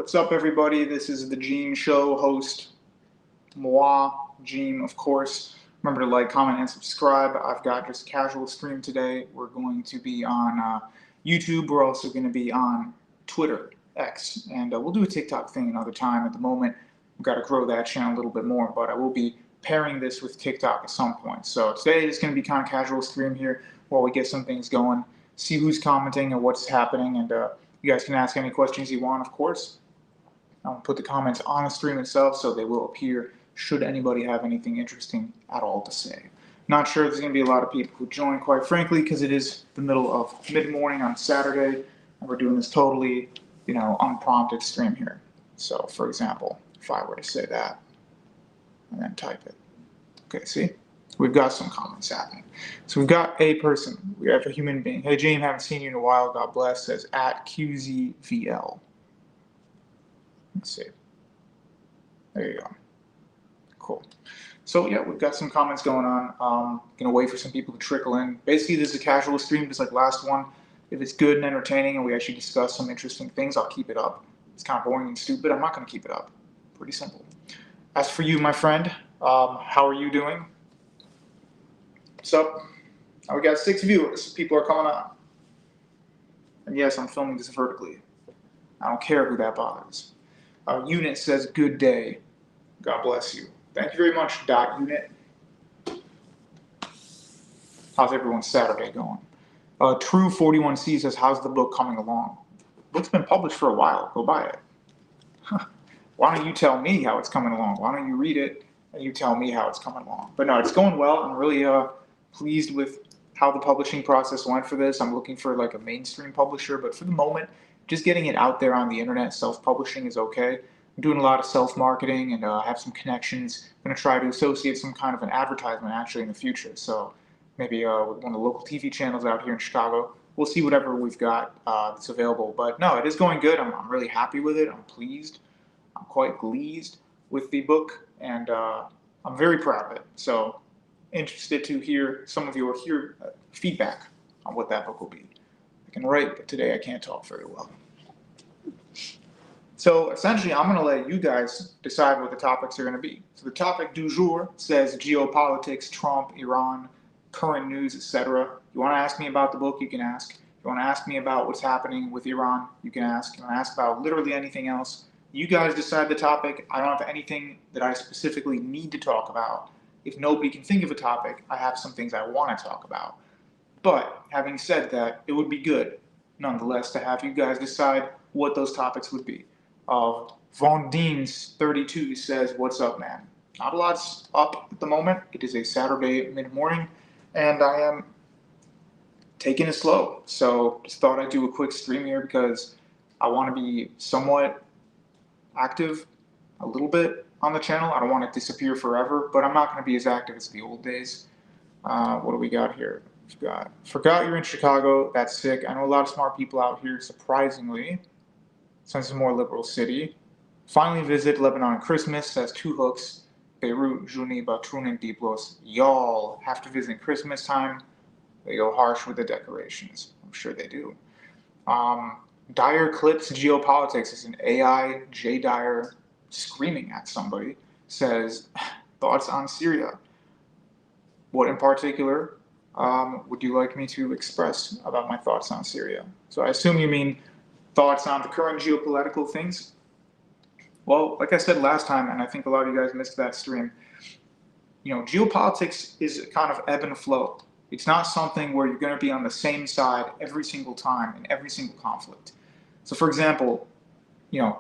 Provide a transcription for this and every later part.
What's up, everybody? This is the Gene Show, host moi, Gene, of course. Remember to like, comment, and subscribe. I've got just a casual stream today. We're going to be on YouTube. We're also going to be on Twitter, X, and we'll do a TikTok thing another time. At the moment, we've got to grow that channel a little bit more, but I will be pairing this with TikTok at some point. So today is going to be kind of casual stream here while we get some things going, see who's commenting and what's happening, and you guys can ask any questions you want, of course. I'll put the comments on the stream itself so they will appear should anybody have anything interesting at all to say. Not sure there's going to be a lot of people who join, quite frankly, because it is the middle of mid-morning on Saturday, and we're doing this totally, unprompted stream here. So, for example, if I were to say that, and then type it. Okay, see? We've got some comments happening. So we've got a person. We have a human being. Hey, James, haven't seen you in a while. God bless. Says at QZVL. Let's see. There you go. Cool. So yeah, we've got some comments going on. Gonna wait for some people to trickle in. Basically, this is a casual stream, just like last one. If it's good and entertaining and we actually discuss some interesting things, I'll keep it up. It's kind of boring and stupid. I'm not gonna keep it up. Pretty simple. As for you, my friend, how are you doing? What's up? We got 6 viewers. People are coming on. And yes, I'm filming this vertically. I don't care who that bothers. Unit says, good day. God bless you. Thank you very much, Unit. How's everyone's Saturday going? True41C says, how's the book coming along? The book's been published for a while. Go buy it. Why don't you tell me how it's coming along? Why don't you read it and you tell me how it's coming along? But no, it's going well. I'm really pleased with how the publishing process went for this. I'm looking for like a mainstream publisher, but for the moment, just getting it out there on the internet, self-publishing is okay. I'm doing a lot of self-marketing and I have some connections. I'm going to try to associate some kind of an advertisement actually in the future. So maybe with one of the local TV channels out here in Chicago. We'll see whatever we've got that's available. But no, it is going good. I'm really happy with it. I'm pleased. I'm quite pleased with the book, and I'm very proud of it. So interested to hear some of your feedback on what that book will be. I can write, but today I can't talk very well. So essentially, I'm going to let you guys decide what the topics are going to be. So the topic du jour says geopolitics, Trump, Iran, current news, etc. You want to ask me about the book, you can ask. You want to ask me about what's happening with Iran, you can ask. You want to ask about literally anything else. You guys decide the topic. I don't have anything that I specifically need to talk about. If nobody can think of a topic, I have some things I want to talk about. But having said that, it would be good, nonetheless, to have you guys decide what those topics would be. Von Deans32 says, what's up, man? Not a lot's up at the moment. It is a Saturday mid-morning, and I am taking it slow. So just thought I'd do a quick stream here because I want to be somewhat active a little bit on the channel. I don't want it to disappear forever, but I'm not going to be as active as the old days. What do we got here? We've got, forgot you're in Chicago. That's sick. I know a lot of smart people out here, surprisingly, since it's a more liberal city. Finally visit Lebanon on Christmas, says 2 hooks. Beirut, Juni, Batrunin, Diplos. Y'all have to visit Christmas time. They go harsh with the decorations. I'm sure they do. Dyer Clips Geopolitics is an AI J. Dyer screaming at somebody, says, thoughts on Syria. What in particular would you like me to express about my thoughts on Syria? So I assume you mean thoughts on the current geopolitical things? Well, like I said last time, and I think a lot of you guys missed that stream, geopolitics is kind of ebb and flow. It's not something where you're going to be on the same side every single time in every single conflict. So for example, a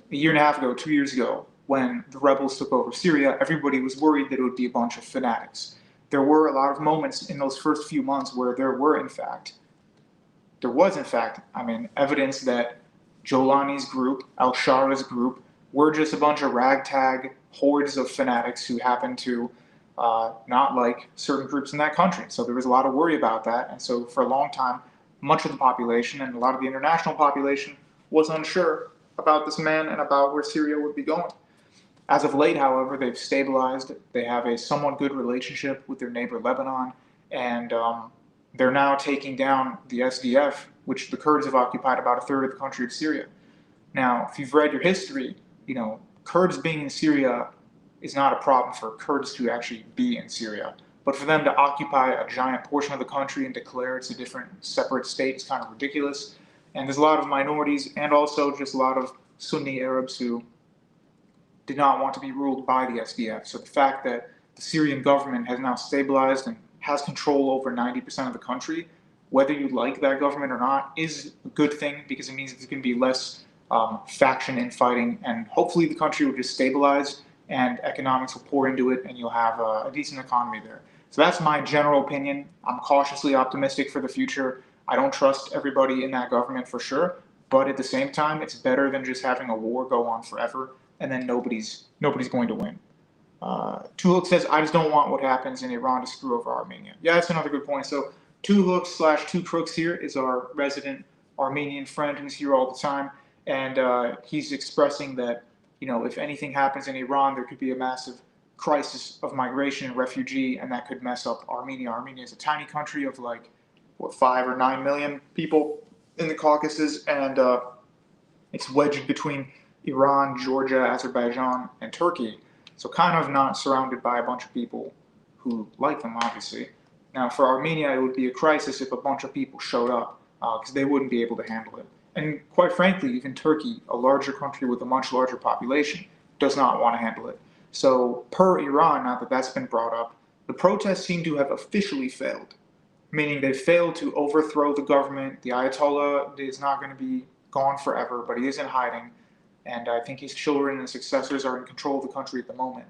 year and a half ago, 2 years ago, when the rebels took over Syria, everybody was worried that it would be a bunch of fanatics. There were a lot of moments in those first few months where there was in fact, evidence that Jolani's group, al-Shara's group, were just a bunch of ragtag hordes of fanatics who happened to not like certain groups in that country. So there was a lot of worry about that. And so for a long time, much of the population and a lot of the international population was unsure about this man and about where Syria would be going. As of late, however, they've stabilized. They have a somewhat good relationship with their neighbor Lebanon, and they're now taking down the SDF, which the Kurds have occupied about a third of the country of Syria. Now, if you've read your history, Kurds being in Syria is not a problem for Kurds to actually be in Syria. But for them to occupy a giant portion of the country and declare it's a different separate state is kind of ridiculous. And there's a lot of minorities and also just a lot of Sunni Arabs who did not want to be ruled by the SDF. So the fact that the Syrian government has now stabilized and has control over 90% of the country, whether you like that government or not, is a good thing because it means there's going to be less faction infighting, and hopefully the country will just stabilize and economics will pour into it and you'll have a decent economy there. So that's my general opinion. I'm cautiously optimistic for the future. I don't trust everybody in that government for sure, but at the same time, it's better than just having a war go on forever and then nobody's going to win. Tuhuk says, I just don't want what happens in Iran to screw over Armenia. Yeah, that's another good point. So Tuhuk/Two Crooks here is our resident Armenian friend who's here all the time. And he's expressing that, if anything happens in Iran, there could be a massive crisis of migration and refugee, and that could mess up Armenia. Armenia is a tiny country of 5 or 9 million people in the Caucasus, and it's wedged between Iran, Georgia, Azerbaijan, and Turkey. So kind of not surrounded by a bunch of people who like them, obviously. Now, for Armenia, it would be a crisis if a bunch of people showed up, because they wouldn't be able to handle it. And quite frankly, even Turkey, a larger country with a much larger population, does not want to handle it. So per Iran, now that that's been brought up, the protests seem to have officially failed, meaning they failed to overthrow the government. The Ayatollah is not going to be gone forever, but he is in hiding. And I think his children and successors are in control of the country at the moment.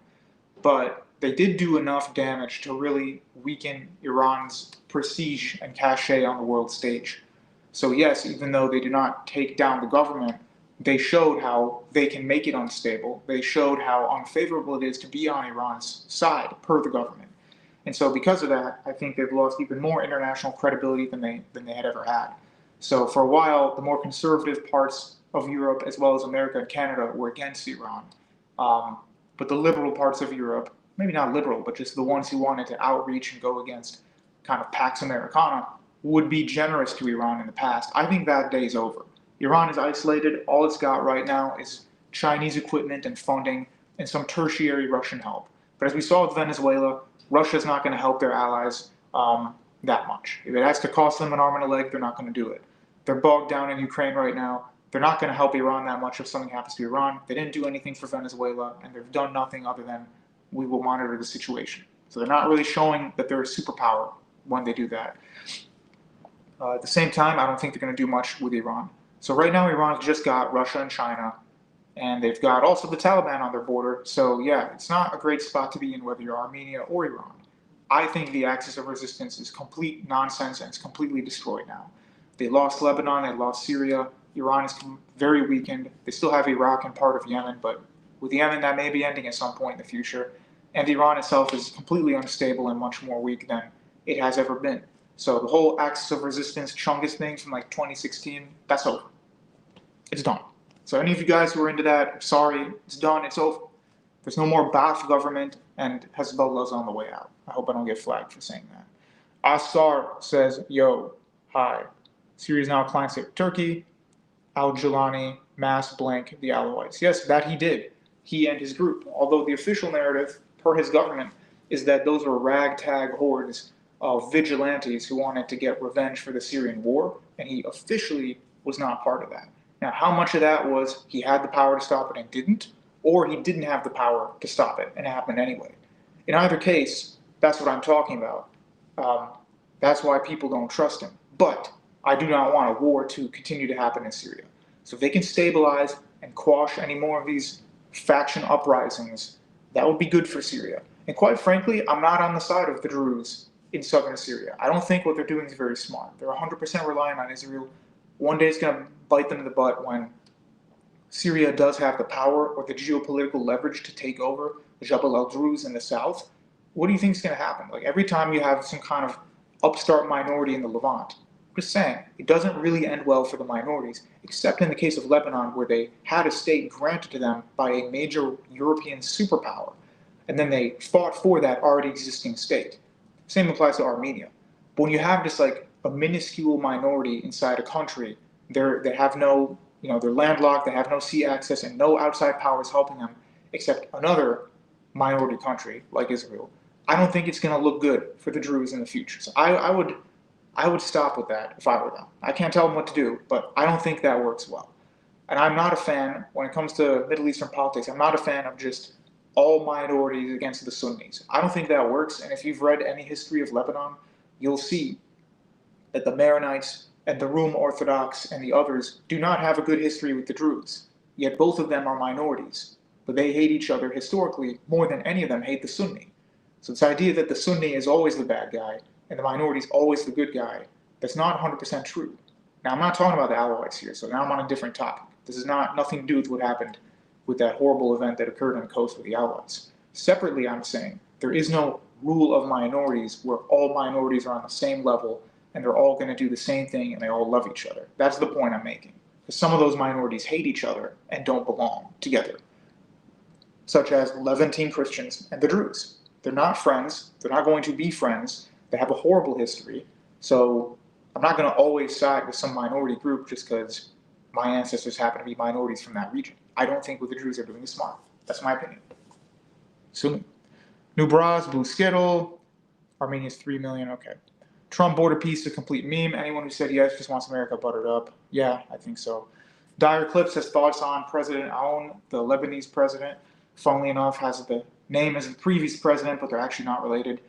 But they did do enough damage to really weaken Iran's prestige and cachet on the world stage. So yes, even though they did not take down the government, they showed how they can make it unstable. They showed how unfavorable it is to be on Iran's side, per the government. And so because of that, I think they've lost even more international credibility than they had ever had. So for a while, the more conservative parts of Europe, as well as America and Canada, were against Iran. But the liberal parts of Europe, maybe not liberal, but just the ones who wanted to outreach and go against kind of Pax Americana, would be generous to Iran in the past. I think that day is over. Iran is isolated. All it's got right now is Chinese equipment and funding and some tertiary Russian help. But as we saw with Venezuela, Russia's not going to help their allies that much. If it has to cost them an arm and a leg, they're not going to do it. They're bogged down in Ukraine right now. They're not going to help Iran that much if something happens to Iran. They didn't do anything for Venezuela, and they've done nothing other than we will monitor the situation. So they're not really showing that they're a superpower when they do that. At the same time, I don't think they're going to do much with Iran. So right now, Iran's just got Russia and China, and they've got also the Taliban on their border. So yeah, it's not a great spot to be in, whether you're Armenia or Iran. I think the axis of resistance is complete nonsense, and it's completely destroyed now. They lost Lebanon, they lost Syria. Iran is very weakened. They still have Iraq and part of Yemen, but with Yemen, that may be ending at some point in the future. And Iran itself is completely unstable and much more weak than it has ever been. So the whole axis of resistance Chungus thing from 2016, that's over. It's done. So any of you guys who are into that, I'm sorry, it's done, it's over. There's no more Ba'ath government, and Hezbollah's on the way out. I hope I don't get flagged for saying that. Asar says, yo, hi. Syria is now a client state of Turkey. Al-Jilani, mass blank the Alawites. Yes, that he did. He and his group. Although the official narrative, per his government, is that those were ragtag hordes of vigilantes who wanted to get revenge for the Syrian war, and he officially was not part of that. Now, how much of that was he had the power to stop it and didn't, or he didn't have the power to stop it and it happened anyway? In either case, that's what I'm talking about. That's why people don't trust him. But I do not want a war to continue to happen in Syria. So if they can stabilize and quash any more of these faction uprisings, that would be good for Syria. And quite frankly, I'm not on the side of the Druze in southern Syria. I don't think what they're doing is very smart. They're 100% relying on Israel. One day it's going to bite them in the butt when Syria does have the power or the geopolitical leverage to take over the Jabal al-Druze in the south. What do you think is going to happen? Every time you have some kind of upstart minority in the Levant, just saying, it doesn't really end well for the minorities, except in the case of Lebanon, where they had a state granted to them by a major European superpower, and then they fought for that already existing state. Same applies to Armenia. But when you have just a minuscule minority inside a country, they have no They're landlocked, they have no sea access, and no outside powers helping them except another minority country like Israel. I don't think it's going to look good for the Druze in the future. So I would stop with that if I were them. I can't tell them what to do, but I don't think that works well. And I'm not a fan, when it comes to Middle Eastern politics, I'm not a fan of just all minorities against the Sunnis. I don't think that works. And if you've read any history of Lebanon, you'll see that the Maronites and the Rum Orthodox and the others do not have a good history with the Druze. Yet both of them are minorities. But they hate each other historically more than any of them hate the Sunni. So this idea that the Sunni is always the bad guy and the minority is always the good guy, that's not 100% true. Now, I'm not talking about the Alawites here, so now I'm on a different topic. This is nothing to do with what happened with that horrible event that occurred on the coast with the Alawites. Separately, I'm saying there is no rule of minorities where all minorities are on the same level and they're all going to do the same thing and they all love each other. That's the point I'm making. Because some of those minorities hate each other and don't belong together, such as Levantine Christians and the Druze. They're not friends. They're not going to be friends. They have a horrible history. So I'm not going to always side with some minority group just because my ancestors happen to be minorities from that region. I don't think what the Druze are doing is smart. That's my opinion. So, new bras, blue skittle. Armenia's 3 million. Okay. Trump border peace, a complete meme. Anyone who said yes just wants America buttered up. Yeah, I think so. Dire Clips has thoughts on President Aoun, the Lebanese president. Funnily enough, has the name as the previous president, but they're actually not related.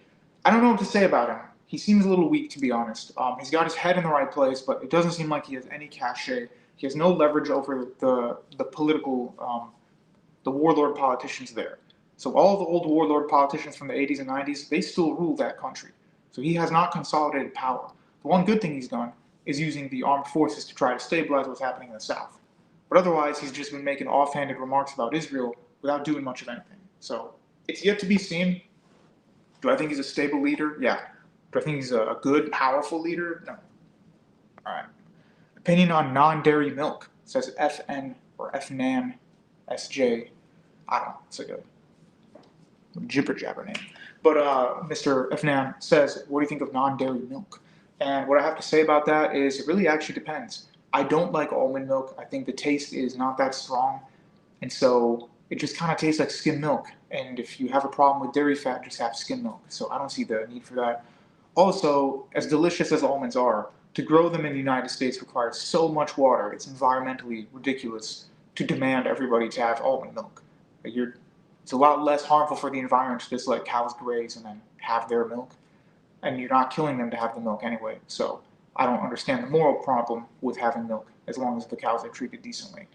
I don't know what to say about him. He seems a little weak, to be honest. He's got his head in the right place, but it doesn't seem like he has any cachet. He has no leverage over the political, the warlord politicians there. So all the old warlord politicians from the 80s and 90s, they still rule that country. So he has not consolidated power. The one good thing he's done is using the armed forces to try to stabilize what's happening in the south. But otherwise, he's just been making offhanded remarks about Israel without doing much of anything. So it's yet to be seen. Do I think he's a stable leader? Yeah. Do I think he's a good, powerful leader? No. All right. Opinion on non-dairy milk. It says FN or FNAN SJ. I don't know. It's like a jibber jabber name. But Mr. FNAN says, what do you think of non-dairy milk? And what I have to say about that is it really actually depends. I don't like almond milk. I think the taste is not that strong. And so it just kind of tastes like skim milk. And if you have a problem with dairy fat, just have skim milk. So I don't see the need for that. Also, as delicious as almonds are, to grow them in the United States requires so much water. It's environmentally ridiculous to demand everybody to have almond milk. It's a lot less harmful for the environment to just let cows graze and then have their milk. And you're not killing them to have the milk anyway. So I don't understand the moral problem with having milk as long as the cows are treated decently.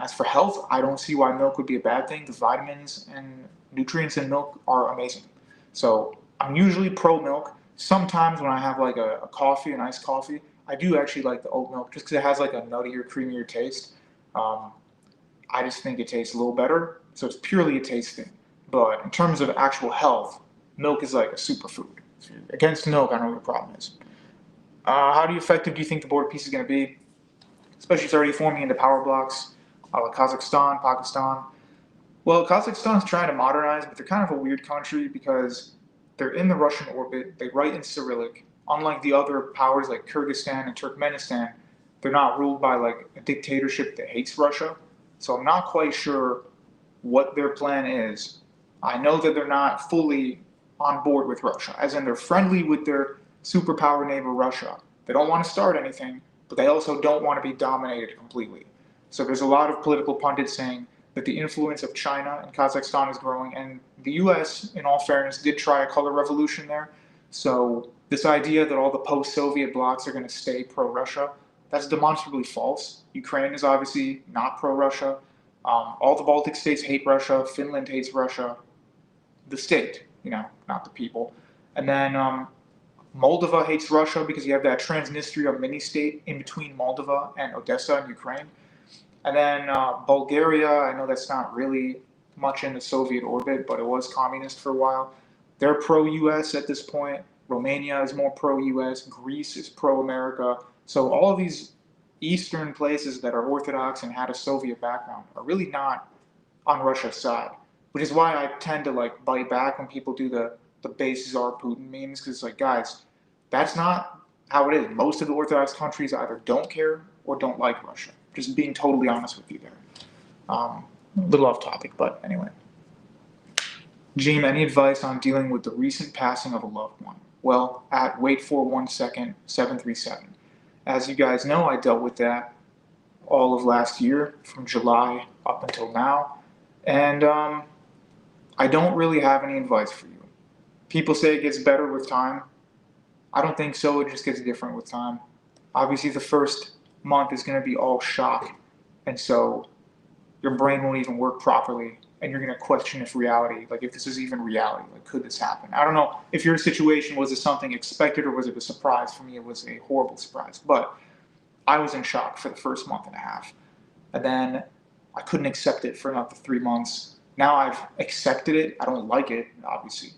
As for health, I don't see why milk would be a bad thing. The vitamins and nutrients in milk are amazing. So I'm usually pro milk. Sometimes when I have like a coffee, an iced coffee, I do actually like the oat milk just because it has like a nuttier, creamier taste. I just think it tastes a little better. So it's purely a taste thing. But in terms of actual health, milk is like a superfood. So against milk, I don't know what the problem is. How effective do you think the border peace is going to be? Especially if it's already forming into power blocks, like Kazakhstan, Pakistan. Well, Kazakhstan's trying to modernize, but they're kind of a weird country because they're in the Russian orbit. They write in Cyrillic. Unlike the other powers like Kyrgyzstan and Turkmenistan, they're not ruled by like a dictatorship that hates Russia. So I'm not quite sure what their plan is. I know that they're not fully on board with Russia, as in they're friendly with their superpower neighbor Russia. They don't want to start anything, but they also don't want to be dominated completely. So there's a lot of political pundits saying that the influence of China and Kazakhstan is growing, and the US, in all fairness, did try a color revolution there. So this idea that all the post-Soviet blocs are going to stay pro-Russia, that's demonstrably false. Ukraine is obviously not pro-Russia. All the Baltic states hate Russia. Finland hates Russia. The state, not the people. And then Moldova hates Russia because you have that Transnistria mini-state in between Moldova and Odessa in Ukraine. And then Bulgaria, I know that's not really much in the Soviet orbit, but it was communist for a while. They're pro-US at this point. Romania is more pro-US. Greece is pro-America. So all of these Eastern places that are Orthodox and had a Soviet background are really not on Russia's side, which is why I tend to bite back when people do the base Tsar Putin memes, because it's like, guys, that's not how it is. Most of the Orthodox countries either don't care or don't like Russia. Just being totally honest with you there. A little off topic, but anyway. Jim, any advice on dealing with the recent passing of a loved one? Well, at wait for 1 second, 737. As you guys know, I dealt with that all of last year, from July up until now. And I don't really have any advice for you. People say it gets better with time. I don't think so. It just gets different with time. Obviously, the first month is going to be all shock. And so your brain won't even work properly. And you're going to question if reality, like if this is even reality, like could this happen? I don't know if your situation, was it something expected or was it a surprise? For me, it was a horrible surprise. But I was in shock for the first month and a half. And then I couldn't accept it for another 3 months. Now I've accepted it. I don't like it, obviously.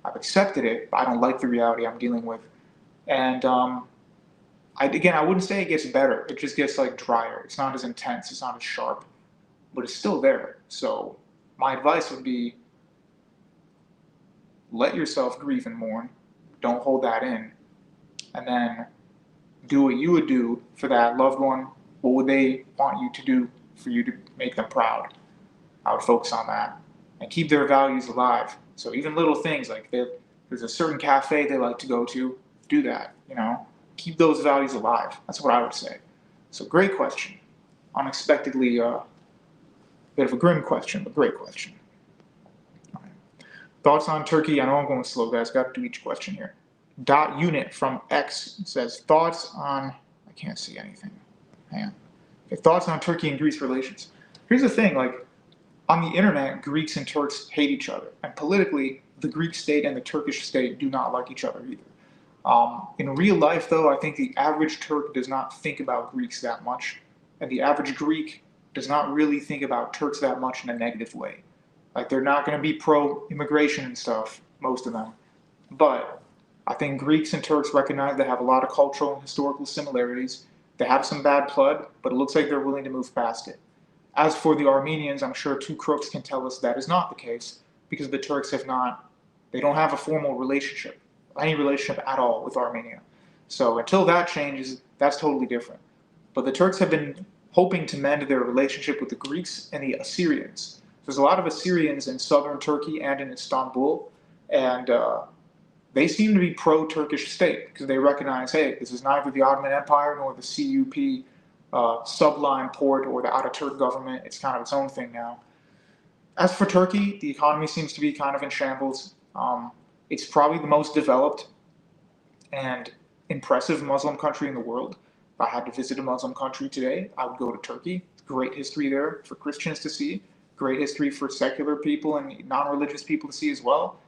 I've accepted it, but I don't like the reality I'm dealing with. And I wouldn't say it gets better. It just gets like drier. It's not as intense. It's not as sharp, but it's still there. So my advice would be, let yourself grieve and mourn. Don't hold that in. And then do what you would do for that loved one. What would they want you to do for you to make them proud? I would focus on that and keep their values alive. So even little things like there's a certain cafe they like to go to, do that, keep those values alive. That's what I would say. So great question. Unexpectedly, bit of a grim question, but great question. All right. Thoughts on Turkey? I know I'm going slow, guys. Got to do each question here. .unit from X says, thoughts on, I can't see anything. Hang on. Okay, thoughts on Turkey and Greece relations. Here's the thing, like on the internet, Greeks and Turks hate each other. And politically, the Greek state and the Turkish state do not like each other either. In real life, though, I think the average Turk does not think about Greeks that much. And the average Greek does not really think about Turks that much in a negative way. Like they're not going to be pro-immigration and stuff, most of them. But I think Greeks and Turks recognize they have a lot of cultural and historical similarities. They have some bad blood, but it looks like they're willing to move past it. As for the Armenians, I'm sure two crooks can tell us that is not the case, because the Turks they don't have a formal relationship, any relationship at all with Armenia. So until that changes, that's totally different. But the Turks have been hoping to mend their relationship with the Greeks and the Assyrians. There's a lot of Assyrians in southern Turkey and in Istanbul, and they seem to be pro-Turkish state because they recognize, hey, this is neither the Ottoman Empire nor the CUP subline port or the Ataturk government. It's kind of its own thing now. As for Turkey, the economy seems to be kind of in shambles. It's probably the most developed and impressive Muslim country in the world. If I had to visit a Muslim country today, I would go to Turkey. Great history there for Christians to see. Great history for secular people and non-religious people to see as well.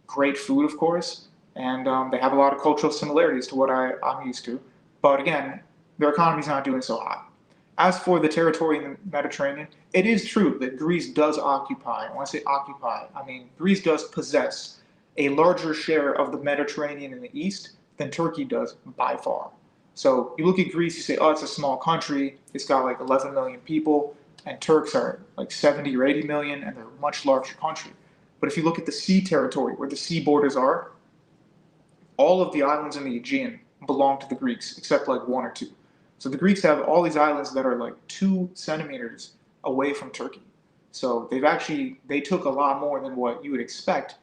Great food, of course. And they have a lot of cultural similarities to what I'm used to. But again, their economy's not doing so hot. As for the territory in the Mediterranean, it is true that Greece does occupy, and when I say occupy, I mean Greece does possess a larger share of the Mediterranean in the east than Turkey does by far. So you look at Greece, you say, oh, it's a small country, it's got like 11 million people, and Turks are like 70 or 80 million, and they're a much larger country. But if you look at the sea territory, where the sea borders are, all of the islands in the Aegean belong to the Greeks, except like 1 or 2. So the Greeks have all these islands that are like 2 centimeters away from Turkey. So they took a lot more than what you would expect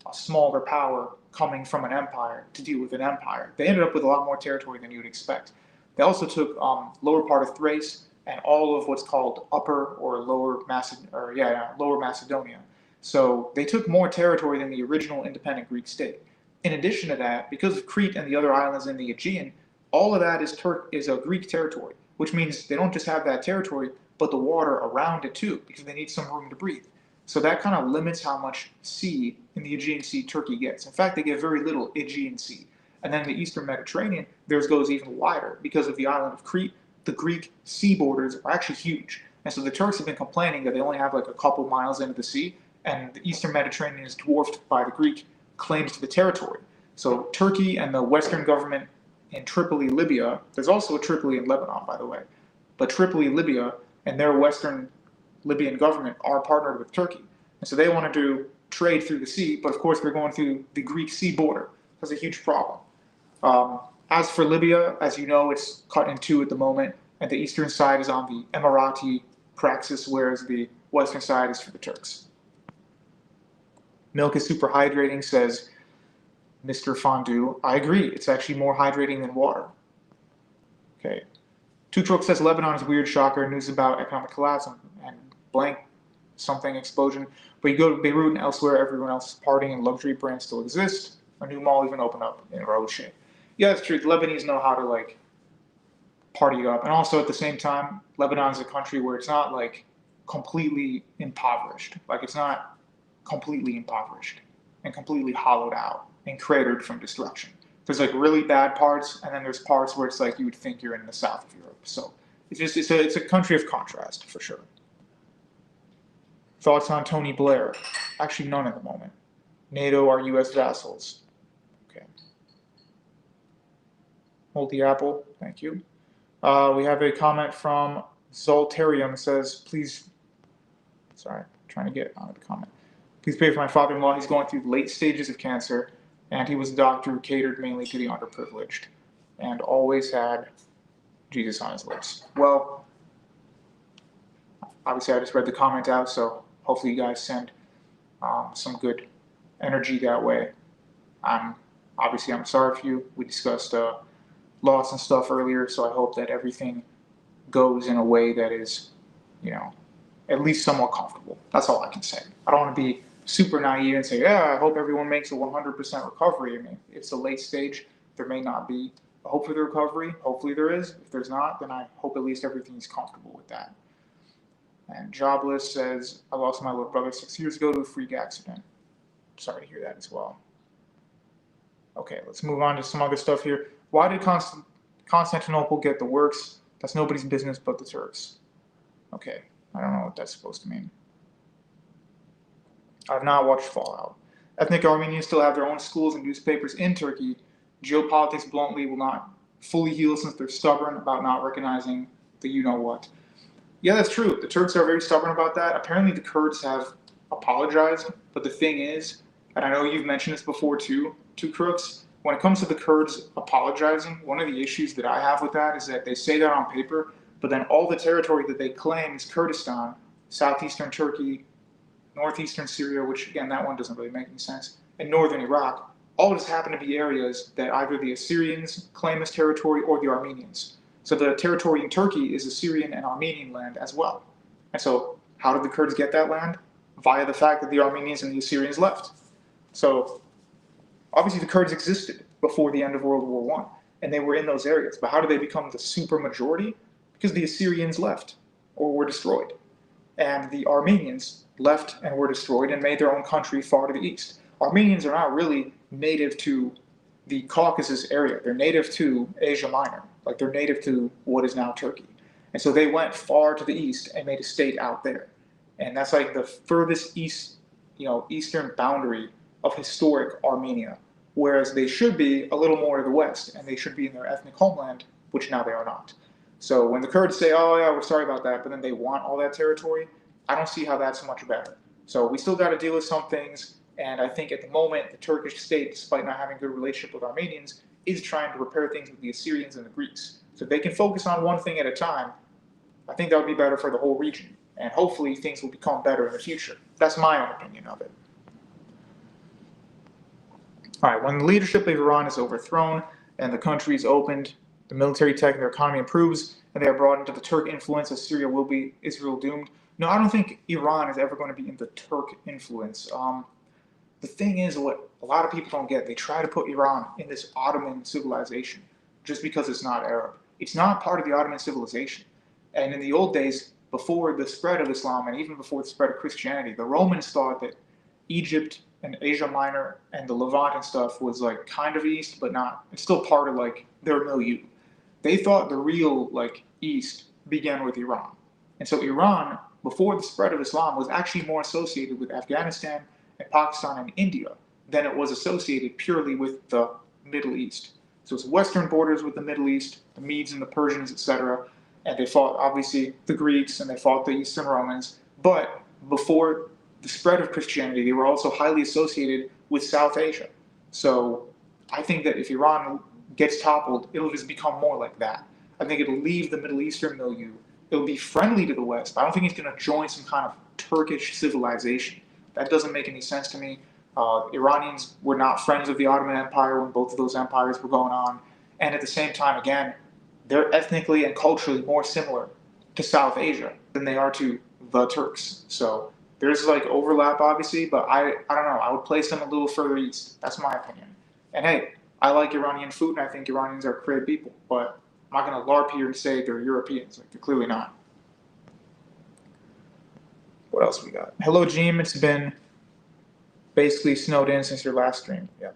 a smaller power coming from an empire to deal with an empire. They ended up with a lot more territory than you would expect. They also took lower part of Thrace and all of what's called Upper or Lower Macedonia. So they took more territory than the original independent Greek state. In addition to that, because of Crete and the other islands in the Aegean, all of that is a Greek territory, which means they don't just have that territory, but the water around it too, because they need some room to breathe. So that kind of limits how much sea in the Aegean Sea Turkey gets. In fact, they get very little Aegean Sea. And then the Eastern Mediterranean, theirs goes even wider. Because of the island of Crete, the Greek sea borders are actually huge. And so the Turks have been complaining that they only have like a couple miles into the sea, and the Eastern Mediterranean is dwarfed by the Greek claims to the territory. So Turkey and the Western government in Tripoli, Libya, there's also a Tripoli in Lebanon, by the way, but Tripoli, Libya, and their Western Libyan government are partnered with Turkey. And so they want to do trade through the sea, but of course they're going through the Greek sea border. That's a huge problem. As for Libya, as you know, it's cut in two at the moment. and the eastern side is on the Emirati praxis, whereas the western side is for the Turks. Milk is super hydrating, says Mr. Fondue. I agree, it's actually more hydrating than water. Okay. Tutrok says Lebanon is weird, shocker, news about economic collapse and blank something explosion. But you go to Beirut and elsewhere, everyone else is partying and luxury brands still exist. A new mall even opened up in Roche. Yeah, it's true. The Lebanese know how to like party up. And also at the same time, Lebanon is a country where it's not like completely impoverished. Like it's not completely impoverished and completely hollowed out and cratered from destruction. There's like really bad parts, and then there's parts where it's like you would think you're in the south of Europe. So it's a country of contrast for sure. Thoughts on Tony Blair? Actually, none at the moment. NATO are U.S. vassals. Okay. Multi-Apple, thank you. We have a comment from Zolterium. Says, please, sorry, I'm trying to get on the comment. Please pray for my father-in-law. He's going through late stages of cancer, and he was a doctor who catered mainly to the underprivileged and always had Jesus on his lips. Well, obviously I just read the comment out, so hopefully you guys send some good energy that way. Obviously I'm sorry for you. We discussed loss and stuff earlier, so I hope that everything goes in a way that is, you know, at least somewhat comfortable. That's all I can say. I don't want to be super naive and say, yeah, I hope everyone makes a 100% recovery. I mean, it's a late stage. There may not be a hope for the recovery. Hopefully there is. If there's not, then I hope at least everything's comfortable with that. And Jobless says, I lost my little brother 6 years ago to a freak accident. Sorry to hear that as well. Okay, let's move on to some other stuff here. Why did Constantinople get the works? That's nobody's business but the Turks. Okay, I don't know what that's supposed to mean. I've not watched Fallout. Ethnic Armenians still have their own schools and newspapers in Turkey. Geopolitics bluntly will not fully heal since they're stubborn about not recognizing the you-know-what. Yeah, that's true. The Turks are very stubborn about that. Apparently the Kurds have apologized, but the thing is, and I know you've mentioned this before too, Two Crooks, when it comes to the Kurds apologizing, one of the issues that I have with that is that they say that on paper, but then all the territory that they claim is Kurdistan, southeastern Turkey, northeastern Syria, which again, that one doesn't really make any sense, and northern Iraq, all just happen to be areas that either the Assyrians claim as territory or the Armenians. So the territory in Turkey is Assyrian and Armenian land as well. And so how did the Kurds get that land? Via the fact that the Armenians and the Assyrians left. So obviously the Kurds existed before the end of World War I, and they were in those areas. But how did they become the super majority? Because the Assyrians left or were destroyed. And the Armenians left and were destroyed and made their own country far to the east. Armenians are not really native to the Caucasus area. They're native to Asia Minor. Like they're native to what is now Turkey. And so they went far to the east and made a state out there. And that's like the furthest east, eastern boundary of historic Armenia. Whereas they should be a little more to the west, and they should be in their ethnic homeland, which now they are not. So when the Kurds say, oh yeah, we're sorry about that, but then they want all that territory, I don't see how that's much better. So we still got to deal with some things, and I think at the moment, the Turkish state, despite not having a good relationship with Armenians, is trying to repair things with the Assyrians and the Greeks. So if they can focus on one thing at a time, I think that would be better for the whole region. And hopefully things will become better in the future. That's my own opinion of it. All right, when the leadership of Iran is overthrown and the country is opened, the military tech and their economy improves, and they are brought into the Turk influence as Syria will be Israel doomed. No, I don't think Iran is ever going to be in the Turk influence. The thing is, what a lot of people don't get, they try to put Iran in this Ottoman civilization just because it's not Arab. It's not part of the Ottoman civilization. And in the old days, before the spread of Islam and even before the spread of Christianity, the Romans thought that Egypt and Asia Minor and the Levant and stuff was like kind of east, but not. It's still part of like their milieu. They thought the real like east began with Iran. And so Iran, before the spread of Islam, was actually more associated with Afghanistan and Pakistan and India than it was associated purely with the Middle East. So it's western borders with the Middle East, the Medes and the Persians, etc. And they fought, obviously, the Greeks, and they fought the Eastern Romans. But before the spread of Christianity, they were also highly associated with South Asia. So I think that if Iran gets toppled, it'll just become more like that. I think it'll leave the Middle Eastern milieu. It'll be friendly to the West, but I don't think it's going to join some kind of Turkish civilization. That doesn't make any sense to me. Iranians were not friends of the Ottoman Empire when both of those empires were going on. And at the same time, again, they're ethnically and culturally more similar to South Asia than they are to the Turks. So there's like overlap, obviously, but I don't know. I would place them a little further east. That's my opinion. And hey, I like Iranian food, and I think Iranians are great people, but I'm not going to LARP here and say they're Europeans. Like, they're clearly not. What else we got? Hello, Jim. It's been basically snowed in since your last stream. Yeah.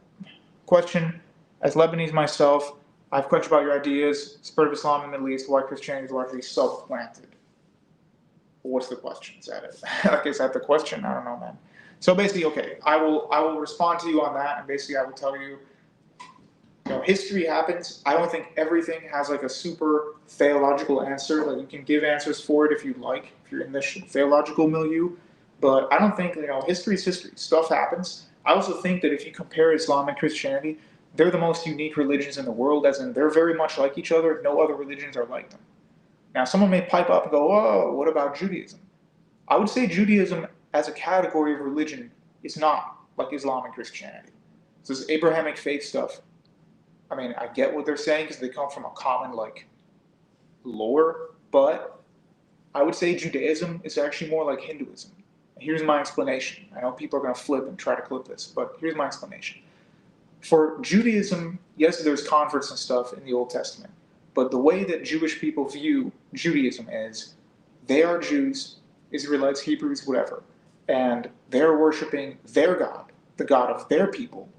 Question: as Lebanese myself, I have questions about your ideas. Spread of Islam in the Middle East, why Christianity is largely supplanted. What's the question? Is that it? Like, is that the question? I don't know, man. So basically, okay, I will respond to you on that, and basically I will tell you, history happens. I don't think everything has like a super theological answer. Like, you can give answers for it if you'd like, if you're in this theological milieu. But I don't think, history is history. Stuff happens. I also think that if you compare Islam and Christianity, they're the most unique religions in the world, as in they're very much like each other. No other religions are like them. Now, someone may pipe up and go, oh, what about Judaism? I would say Judaism as a category of religion is not like Islam and Christianity. So this Abrahamic faith stuff, I mean, I get what they're saying because they come from a common, lore, but I would say Judaism is actually more like Hinduism. Here's my explanation. I know people are going to flip and try to clip this, but here's my explanation. For Judaism, yes, there's converts and stuff in the Old Testament, but the way that Jewish people view Judaism is they are Jews, Israelites, Hebrews, whatever, and they're worshiping their God, the God of their people,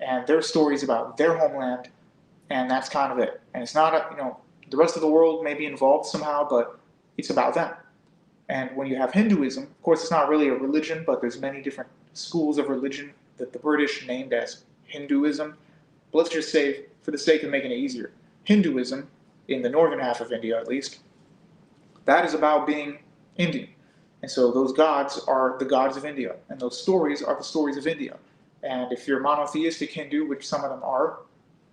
and their stories about their homeland, and that's kind of it. And it's not, the rest of the world may be involved somehow, but it's about them. And when you have Hinduism, of course, it's not really a religion, but there's many different schools of religion that the British named as Hinduism. But let's just say, for the sake of making it easier, Hinduism, in the northern half of India at least, that is about being Indian. And so those gods are the gods of India, and those stories are the stories of India. And if you're monotheistic Hindu, which some of them are,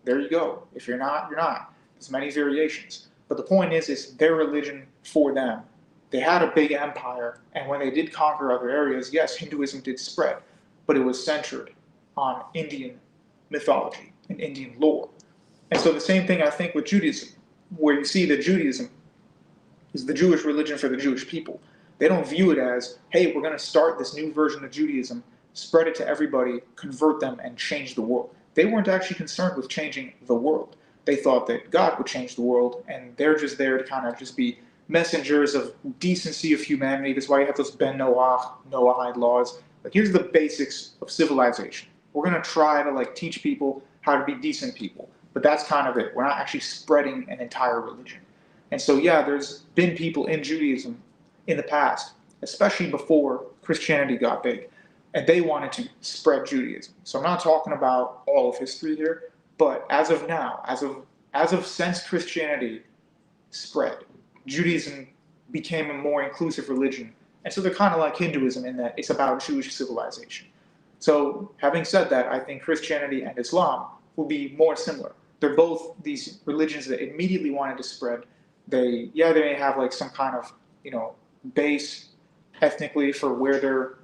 there you go. If you're not, you're not. There's many variations. But the point is their religion for them. They had a big empire, and when they did conquer other areas, yes, Hinduism did spread, but it was centered on Indian mythology and Indian lore. And so the same thing, I think, with Judaism, where you see that Judaism is the Jewish religion for the Jewish people. They don't view it as, hey, we're going to start this new version of Judaism, spread it to everybody, convert them, and change the world. They weren't actually concerned with changing the world. They thought that God would change the world, and they're just there to kind of just be messengers of decency of humanity. That's why you have those Ben Noahide laws. Like, here's the basics of civilization. We're going to try to teach people how to be decent people, but that's kind of it. We're not actually spreading an entire religion. And so, yeah, there's been people in Judaism in the past, especially before Christianity got big, and they wanted to spread Judaism. So I'm not talking about all of history here, but as of now, as of since Christianity spread, Judaism became a more inclusive religion. And so they're kind of like Hinduism in that it's about Jewish civilization. So having said that, I think Christianity and Islam will be more similar. They're both these religions that immediately wanted to spread. They may have some kind of, base ethnically for where their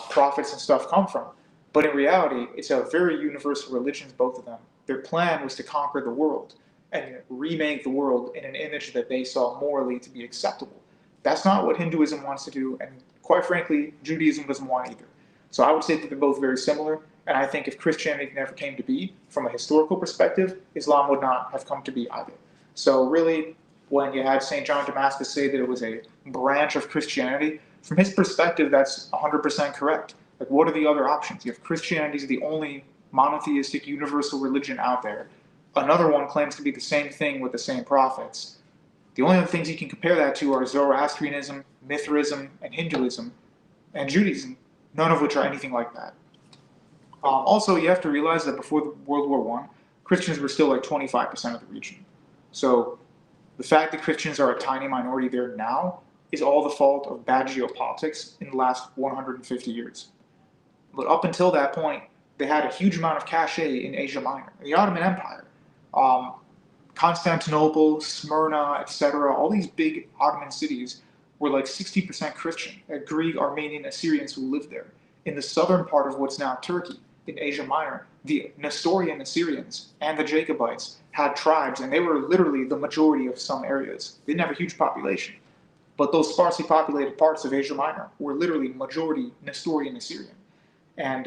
prophets and stuff come from. But in reality, it's a very universal religion, both of them. Their plan was to conquer the world and remake the world in an image that they saw morally to be acceptable. That's not what Hinduism wants to do, and quite frankly, Judaism doesn't want either. So I would say that they're both very similar, and I think if Christianity never came to be, from a historical perspective, Islam would not have come to be either. So really, when you had St. John of Damascus say that it was a branch of Christianity, from his perspective, that's 100% correct. What are the other options? You have Christianity is the only monotheistic universal religion out there. Another one claims to be the same thing with the same prophets. The only other things you can compare that to are Zoroastrianism, Mithraism, and Hinduism, and Judaism, none of which are anything like that. Also, you have to realize that before World War I, Christians were still 25% of the region. So the fact that Christians are a tiny minority there now is all the fault of bad geopolitics in the last 150 years. But up until that point, they had a huge amount of cachet in Asia Minor. The Ottoman Empire Constantinople, Smyrna, etc., all these big Ottoman cities were like 60% Christian, Greek, Armenian, Assyrians who lived there. In the southern part of what's now Turkey, in Asia Minor, the Nestorian Assyrians and the Jacobites had tribes, and they were literally the majority of some areas. They didn't have a huge population, but those sparsely populated parts of Asia Minor were literally majority Nestorian Assyrian. And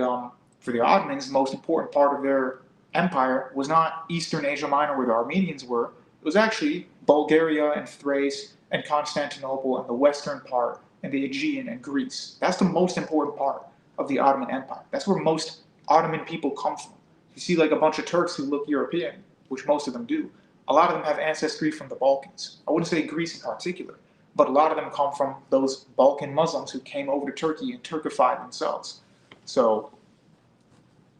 for the Ottomans, the most important part of their empire was not Eastern Asia Minor where the Armenians were. It was actually Bulgaria and Thrace and Constantinople and the western part and the Aegean and Greece. That's the most important part of the Ottoman Empire. That's where most Ottoman people come from. You see like a bunch of Turks who look European, which most of them do. A lot of them have ancestry from the Balkans. I wouldn't say Greece in particular, but a lot of them come from those Balkan Muslims who came over to Turkey and Turkified themselves. So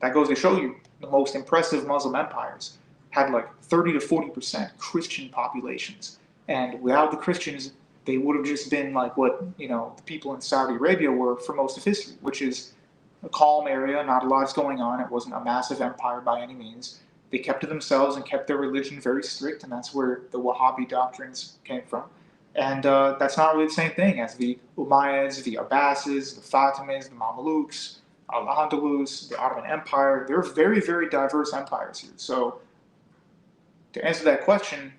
that goes to show you the most impressive Muslim empires had like 30 to 40% Christian populations. And without the Christians, they would have just been like what, the people in Saudi Arabia were for most of history, which is a calm area, not a lot's going on. It wasn't a massive empire by any means. They kept to themselves and kept their religion very strict, and that's where the Wahhabi doctrines came from. And that's not really the same thing as the Umayyads, the Abbasids, the Fatimids, the Mamelukes, Al-Andalus, the Ottoman Empire. They're very, very diverse empires here. So to answer that question,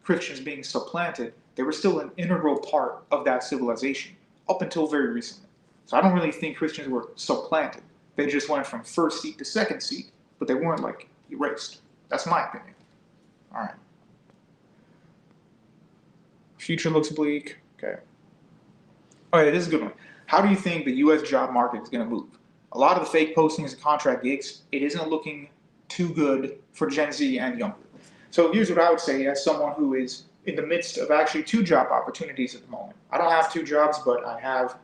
Christians being supplanted, they were still an integral part of that civilization up until very recently. So I don't really think Christians were supplanted. They just went from first seat to second seat, but they weren't like erased. That's my opinion. All right. Future looks bleak. Okay. All right, this is a good one. How do you think the U.S. job market is going to move? A lot of the fake postings and contract gigs, it isn't looking too good for Gen Z and younger. So here's what I would say as someone who is in the midst of actually 2 job opportunities at the moment. I don't have 2 jobs, but I have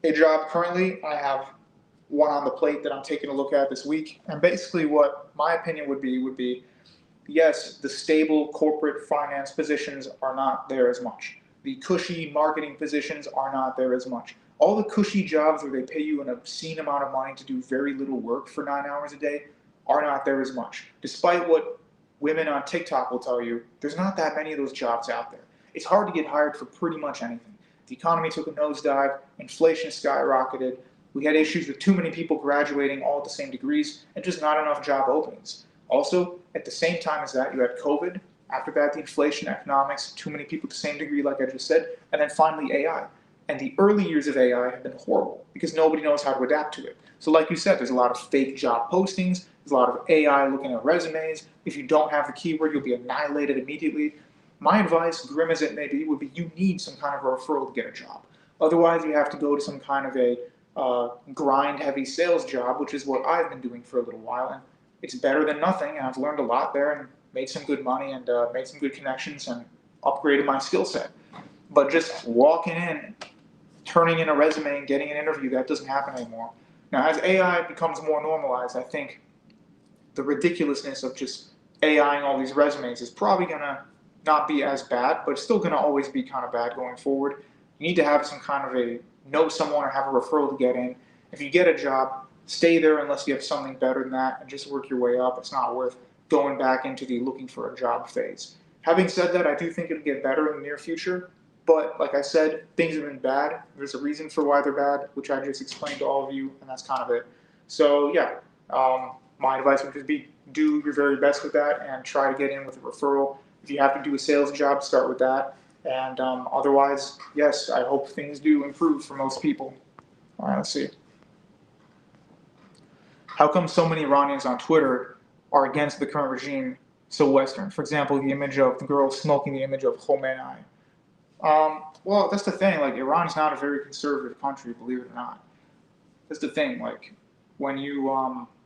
a job currently. I have one on the plate that I'm taking a look at this week. And basically what my opinion would be, yes, the stable corporate finance positions are not there as much. The cushy marketing positions are not there as much. All the cushy jobs where they pay you an obscene amount of money to do very little work for 9 hours a day are not there as much. Despite what women on TikTok will tell you, there's not that many of those jobs out there. It's hard to get hired for pretty much anything. The economy took a nosedive, inflation skyrocketed, we had issues with too many people graduating all at the same degrees, and just not enough job openings. Also, at the same time as that, you had COVID. After that, the inflation, economics, too many people at the same degree, like I just said, and then finally AI. And the early years of AI have been horrible because nobody knows how to adapt to it. So like you said, there's a lot of fake job postings, there's a lot of AI looking at resumes. If you don't have the keyword, you'll be annihilated immediately. My advice, grim as it may be, would be you need some kind of a referral to get a job. Otherwise, you have to go to some kind of a grind-heavy sales job, which is what I've been doing for a little while. And it's better than nothing, and I've learned a lot there and made some good money and made some good connections and upgraded my skill set. But just walking in, turning in a resume and getting an interview, that doesn't happen anymore. Now, as AI becomes more normalized, I think the ridiculousness of just AIing all these resumes is probably going to not be as bad, but it's still going to always be kind of bad going forward. You need to have some kind of a know someone or have a referral to get in. If you get a job, stay there unless you have something better than that and just work your way up. It's not worth going back into the looking for a job phase. Having said that, I do think it'll get better in the near future. But like I said, things have been bad. There's a reason for why they're bad, which I just explained to all of you, and that's kind of it. So yeah, my advice would just be do your very best with that and try to get in with a referral. If you have to do a sales job, start with that. And otherwise, yes, I hope things do improve for most people. All right, let's see. How come so many Iranians on Twitter are against the current regime so Western? For example, the image of the girl smoking the image of Khomeini. Well, that's the thing. Like, Iran's not a very conservative country, believe it or not. That's the thing. Like, when you,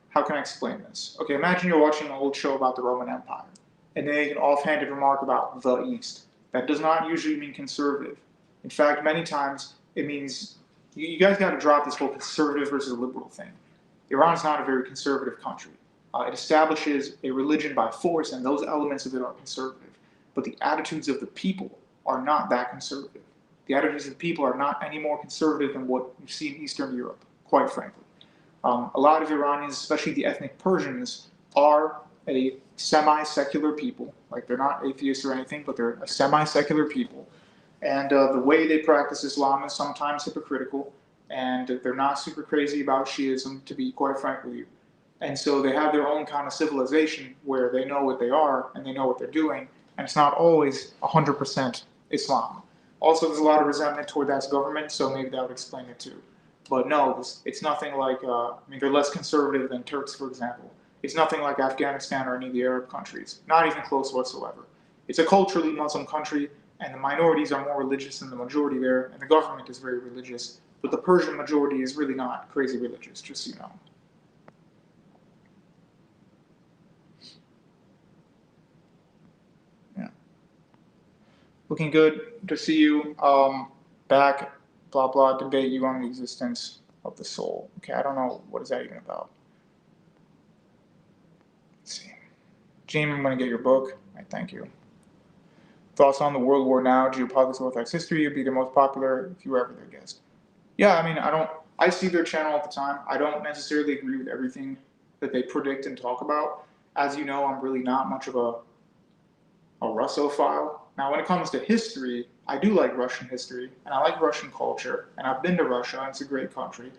how can I explain this? Okay, imagine you're watching an old show about the Roman Empire, and they make an offhanded remark about the East. That does not usually mean conservative. In fact, many times it means you guys got to drop this whole conservative versus liberal thing. Iran is not a very conservative country. It establishes a religion by force, and those elements of it are conservative. But the attitudes of the people are not that conservative. The attitudes of the people are not any more conservative than what you see in Eastern Europe, quite frankly. A lot of Iranians, especially the ethnic Persians, are a semi-secular people. Like, they're not atheists or anything, but they're a semi-secular people. And the way they practice Islam is sometimes hypocritical, and they're not super crazy about Shiism, to be quite frank with you. And so they have their own kind of civilization where they know what they are and they know what they're doing, and it's not always 100% Islam. Also, there's a lot of resentment toward that government, so maybe that would explain it too. But no, it's nothing like, I mean, they're less conservative than Turks, for example. It's nothing like Afghanistan or any of the Arab countries, not even close whatsoever. It's a culturally Muslim country, and the minorities are more religious than the majority there, and the government is very religious, but the Persian majority is really not crazy religious, just so you know. Yeah. Looking good to see you. Back, blah, blah, debate you on the existence of the soul. Okay, I don't know, what is that even about? Let's see. Jim, I'm going to get your book. I thank you. Thoughts on the World War Now, Geopolitics, Orthodox History, would be the most popular if you were ever their guest. Yeah, I mean, I see their channel all the time. I don't necessarily agree with everything that they predict and talk about. As you know, I'm really not much of a Russophile. Now, when it comes to history, I do like Russian history, and I like Russian culture, and I've been to Russia, and it's a great country,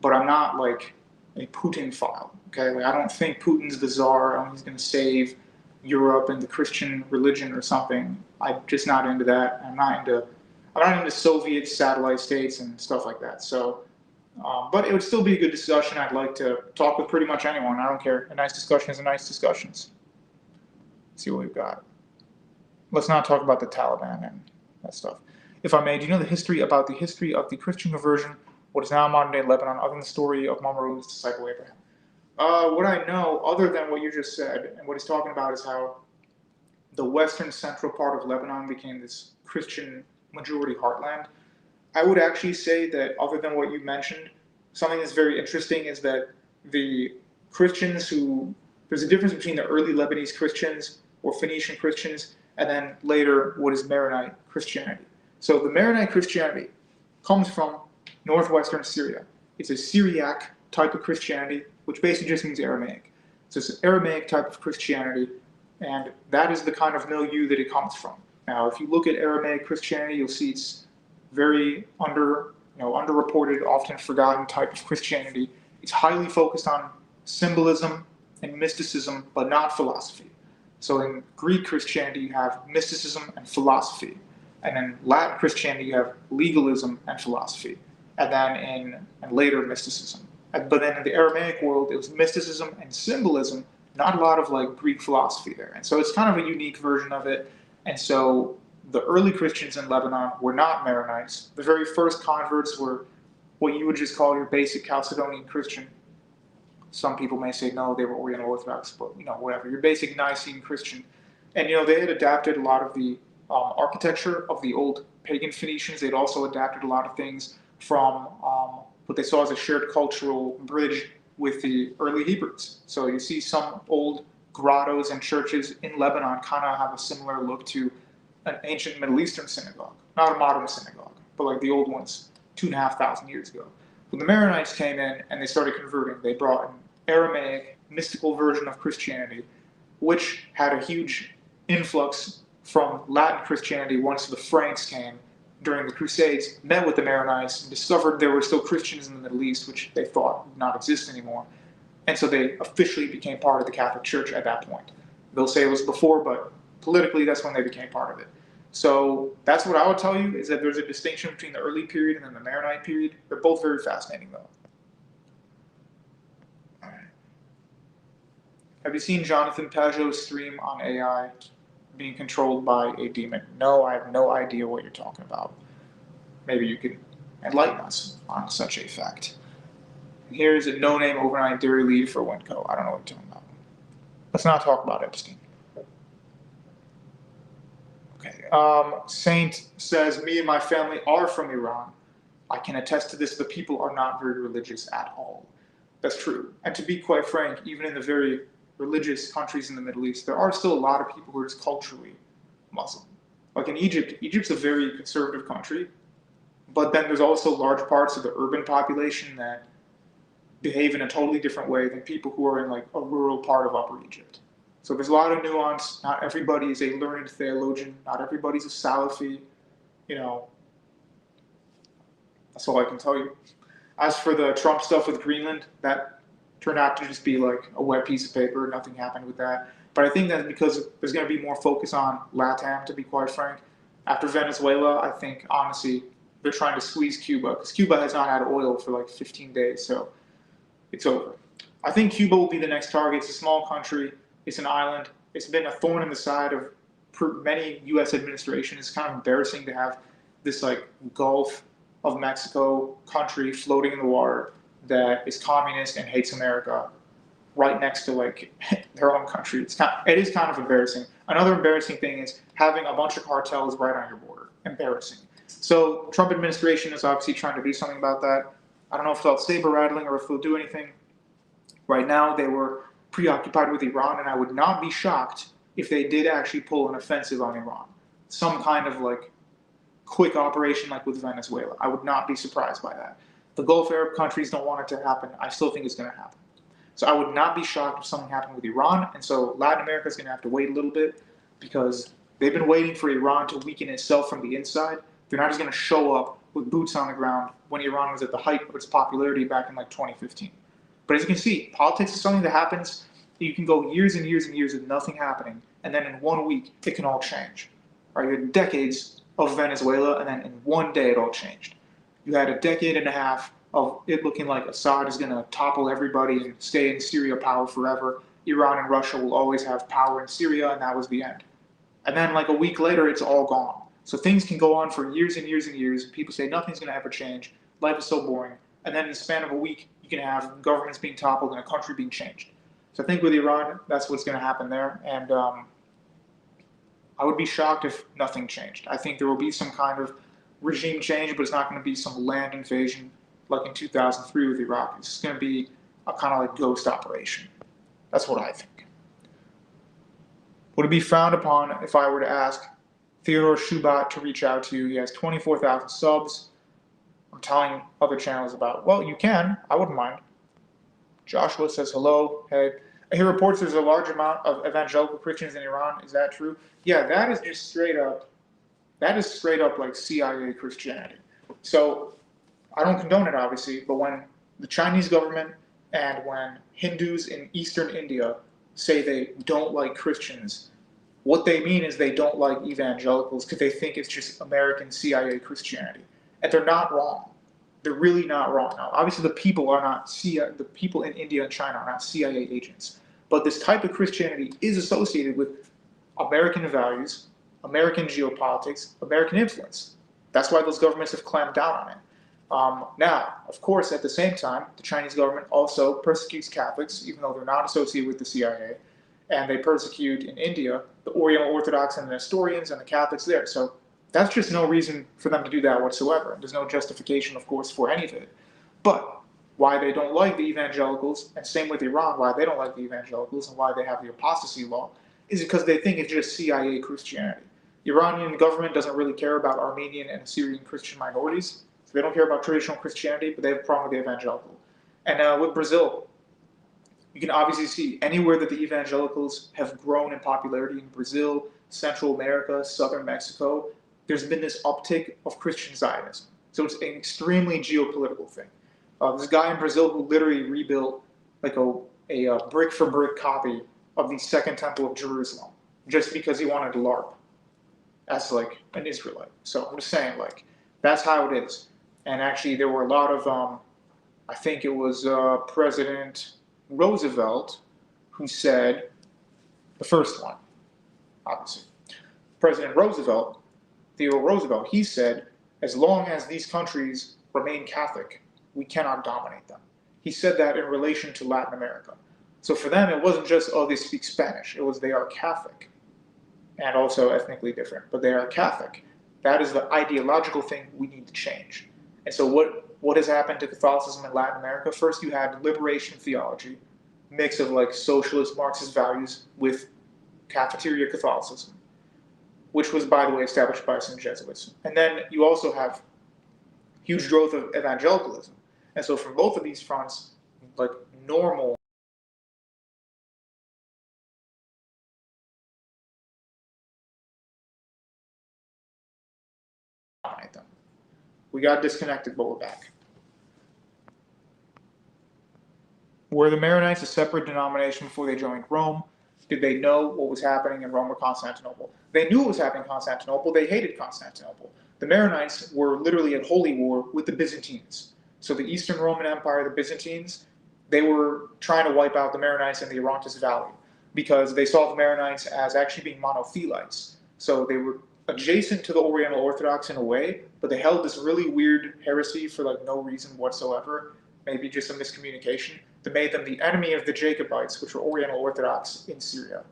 but I'm not like a Putin-phile, okay? Like, I don't think Putin's the czar, and he's going to save Europe and the Christian religion or something. I'm just not into that. I'm not into Soviet satellite states and stuff like that. So, but it would still be a good discussion. I'd like to talk with pretty much anyone. I don't care. A nice discussion is a nice discussion. Let's see what we've got. Let's not talk about the Taliban and that stuff. If I may, do you know the history of the Christian conversion, what is now modern-day Lebanon, other than the story of Maronite's disciple Abraham? What I know, other than what you just said, and what he's talking about, is how the western central part of Lebanon became this Christian majority heartland. I would actually say that, other than what you mentioned, something that's very interesting is that the Christians there's a difference between the early Lebanese Christians or Phoenician Christians, and then later what is Maronite Christianity. So the Maronite Christianity comes from northwestern Syria. It's a Syriac type of Christianity, which basically just means Aramaic. So it's an Aramaic type of Christianity, and that is the kind of milieu that it comes from. Now, if you look at Aramaic Christianity, you'll see it's very underreported, often forgotten type of Christianity. It's highly focused on symbolism and mysticism, but not philosophy. So in Greek Christianity, you have mysticism and philosophy. And in Latin Christianity, you have legalism and philosophy. And then and later mysticism. But then in the Aramaic world, it was mysticism and symbolism, not a lot of like Greek philosophy there. And so it's kind of a unique version of it. And so the early Christians in Lebanon were not Maronites. The very first converts were what you would just call your basic Chalcedonian Christian. Some people may say, no, they were Oriental Orthodox, but whatever. Your basic Nicene Christian. And they had adapted a lot of the architecture of the old pagan Phoenicians. They'd also adapted a lot of things from what they saw as a shared cultural bridge with the early Hebrews. So you see some old grottos and churches in Lebanon kind of have a similar look to an ancient Middle Eastern synagogue. Not a modern synagogue, but like the old ones 2,500 years ago. When the Maronites came in and they started converting, they brought an Aramaic, mystical version of Christianity, which had a huge influx from Latin Christianity once the Franks came during the Crusades, met with the Maronites, and discovered there were still Christians in the Middle East, which they thought did not exist anymore. And so they officially became part of the Catholic Church at that point. They'll say it was before, but politically, that's when they became part of it. So that's what I would tell you, is that there's a distinction between the early period and then the Maronite period. They're both very fascinating, though. All right. Have you seen Jonathan Pageau's stream on AI being controlled by a demon? No, I have no idea what you're talking about. Maybe you can enlighten us on such a fact. Here's a no-name overnight dairy lead for Winco. I don't know what you're talking about. Let's not talk about Epstein. Okay. Saint says, me and my family are from Iran. I can attest to this. The people are not very religious at all. That's true. And to be quite frank, even in the very religious countries in the Middle East, there are still a lot of people who are just culturally Muslim. Like in Egypt, Egypt's a very conservative country, but then there's also large parts of the urban population that behave in a totally different way than people who are in like a rural part of Upper Egypt. So there's a lot of nuance. Not everybody is a learned theologian. Not everybody's a Salafi. You know, that's all I can tell you. As for the Trump stuff with Greenland, that turned out to just be like a wet piece of paper. Nothing happened with that. But I think that's because there's going to be more focus on LATAM, to be quite frank. After Venezuela, I think, honestly, they're trying to squeeze Cuba, because Cuba has not had oil for like 15 days, so it's over. I think Cuba will be the next target. It's a small country. It's an island. It's been a thorn in the side of many U.S. administrations. It's kind of embarrassing to have this like Gulf of Mexico country floating in the water that is communist and hates America right next to like their own country. It is kind of embarrassing. Another embarrassing thing is having a bunch of cartels right on your border. Embarrassing. So Trump administration is obviously trying to do something about that. I don't know if they'll saber rattling or if they'll do anything. Right now they were preoccupied with Iran, and I would not be shocked if they did actually pull an offensive on Iran. Some kind of like quick operation like with Venezuela. I would not be surprised by that. The Gulf Arab countries don't want it to happen. I still think it's going to happen. So I would not be shocked if something happened with Iran. And so Latin America is going to have to wait a little bit, because they've been waiting for Iran to weaken itself from the inside. They're not just going to show up with boots on the ground when Iran was at the height of its popularity back in like 2015. But as you can see, politics is something that happens. You can go years and years and years with nothing happening, and then in 1 week, it can all change. Right? You had decades of Venezuela, and then in 1 day, it all changed. You had a decade and a half of it looking like Assad is going to topple everybody and stay in Syria power forever. Iran and Russia will always have power in Syria, and that was the end. And then like a week later, it's all gone. So things can go on for years and years and years. People say nothing's going to ever change. Life is so boring. And then in the span of a week, you can have governments being toppled and a country being changed. So I think with Iran, that's what's going to happen there. And I would be shocked if nothing changed. I think there will be some kind of regime change, but it's not going to be some land invasion like in 2003 with Iraq. It's just going to be a kind of like ghost operation. That's what I think. Would it be frowned upon if I were to ask Theodore Shubat to reach out to you? He has 24,000 subs. I'm telling other channels about, well, you can. I wouldn't mind. Joshua says hello. Hey. He reports there's a large amount of evangelical Christians in Iran. Is that true? Yeah, that is just straight up. That is straight up like CIA Christianity. So I don't condone it, obviously, but when the Chinese government and when Hindus in Eastern India say they don't like Christians, what they mean is they don't like evangelicals because they think it's just American CIA Christianity. And they're not wrong. They're really not wrong. Now, obviously, the people are not the people in India and China are not CIA agents. But this type of Christianity is associated with American values, American geopolitics, American influence. That's why those governments have clamped down on it. Now, of course, at the same time, the Chinese government also persecutes Catholics, even though they're not associated with the CIA. And they persecute in India the Oriental Orthodox and the Nestorians and the Catholics there. So that's just no reason for them to do that whatsoever. There's no justification, of course, for any of it. But why they don't like the evangelicals, and same with Iran, why they don't like the evangelicals and why they have the apostasy law, is because they think it's just CIA Christianity. The Iranian government doesn't really care about Armenian and Assyrian Christian minorities. So they don't care about traditional Christianity, but they have a problem with the evangelical. And with Brazil, you can obviously see anywhere that the evangelicals have grown in popularity in Brazil, Central America, Southern Mexico, there's been this uptick of Christian Zionism. So it's an extremely geopolitical thing. There's a guy in Brazil who literally rebuilt like a brick for brick copy of the Second Temple of Jerusalem just because he wanted to LARP as like an Israelite. So I'm just saying, like, that's how it is. And actually there were a lot of, I think it was President Roosevelt who said, the first one, obviously, President Roosevelt, Theodore Roosevelt, he said, as long as these countries remain Catholic, we cannot dominate them. He said that in relation to Latin America. So for them, it wasn't just, oh, they speak Spanish. It was they are Catholic and also ethnically different, but they are Catholic. That is the ideological thing we need to change. And so what has happened to Catholicism in Latin America? First, you had liberation theology, mix of like socialist Marxist values with cafeteria Catholicism, which was, by the way, established by some Jesuits. And then you also have huge growth of evangelicalism. And so from both of these fronts, like normal dominate them. We got disconnected, but we're back. Were the Maronites a separate denomination before they joined Rome? Did they know what was happening in Rome or Constantinople? They knew what was happening in Constantinople. They hated Constantinople. The Maronites were literally at holy war with the Byzantines. So the Eastern Roman Empire, the Byzantines, they were trying to wipe out the Maronites in the Orontes Valley because they saw the Maronites as actually being monothelites. So they were adjacent to the Oriental Orthodox in a way, but they held this really weird heresy for like no reason whatsoever, maybe just a miscommunication, that made them the enemy of the Jacobites, which were Oriental Orthodox in Syria,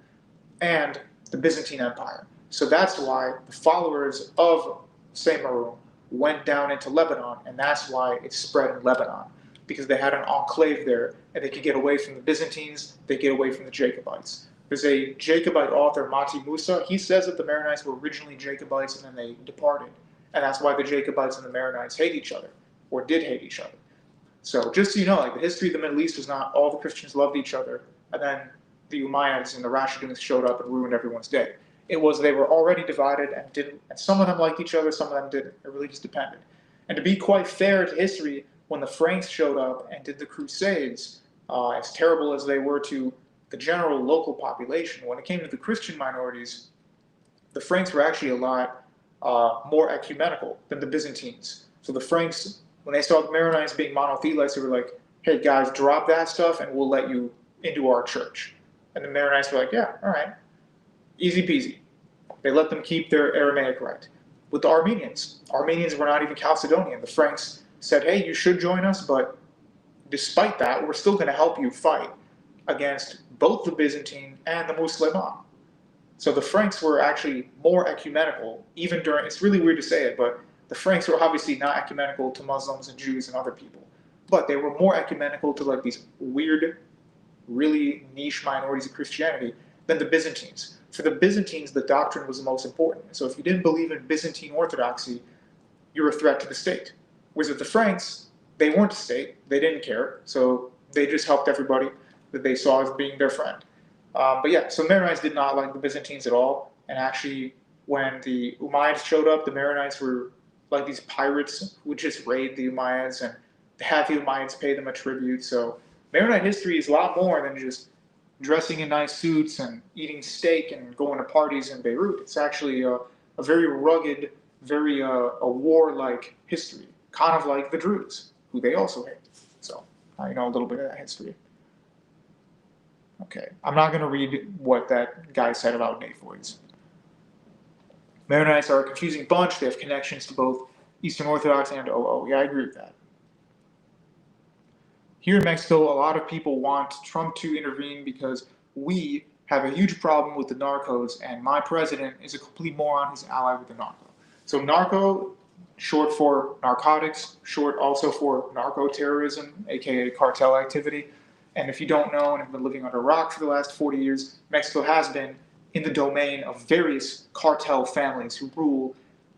and the Byzantine Empire. So that's why the followers of Saint Maroon went down into Lebanon, and that's why it spread in Lebanon, because they had an enclave there, and they could get away from the Byzantines, they get away from the Jacobites. There's a Jacobite author, Mati Musa. He says that the Maronites were originally Jacobites and then they departed. And that's why the Jacobites and the Maronites hate each other, or did hate each other. So just so you know, like the history of the Middle East was not all the Christians loved each other, and then the Umayyads and the Rashiduns showed up and ruined everyone's day. It was they were already divided and didn't, and some of them liked each other, some of them didn't. It really just depended. And to be quite fair to history, when the Franks showed up and did the Crusades, as terrible as they were to the general local population, when it came to the Christian minorities, the Franks were actually a lot more ecumenical than the Byzantines. So the Franks, when they saw the Maronites being monothelites, they were like, hey guys, drop that stuff and we'll let you into our church. And the Maronites were like, yeah, all right, easy peasy. They let them keep their Aramaic right. With the Armenians were not even Chalcedonian. The Franks said, hey, you should join us, but despite that, we're still going to help you fight against both the Byzantine and the Musliman. So the Franks were actually more ecumenical, even during, it's really weird to say it, but the Franks were obviously not ecumenical to Muslims and Jews and other people, but they were more ecumenical to like these weird, really niche minorities of Christianity than the Byzantines. For the Byzantines, the doctrine was the most important. So if you didn't believe in Byzantine orthodoxy, you were a threat to the state. Whereas with the Franks, they weren't a state, they didn't care, so they just helped everybody that they saw as being their friend. But yeah, so Maronites did not like the Byzantines at all, and actually when the Umayyads showed up, the Maronites were like these pirates who would just raid the Umayyads and have the Umayyads pay them a tribute. So Maronite history is a lot more than just dressing in nice suits and eating steak and going to parties in Beirut. It's actually a very rugged, very a warlike history, kind of like the Druze, who they also hate. So now you know a little bit of that history. Okay, I'm not going to read what that guy said about Naphoids. Maronites are a confusing bunch. They have connections to both Eastern Orthodox and OO. Yeah, I agree with that. Here in Mexico, a lot of people want Trump to intervene because we have a huge problem with the narcos, and my president is a complete moron who's an ally with the narco. So narco, short for narcotics, short also for narco-terrorism, aka cartel activity. And if you don't know and have been living under a rock for the last 40 years, Mexico has been in the domain of various cartel families who rule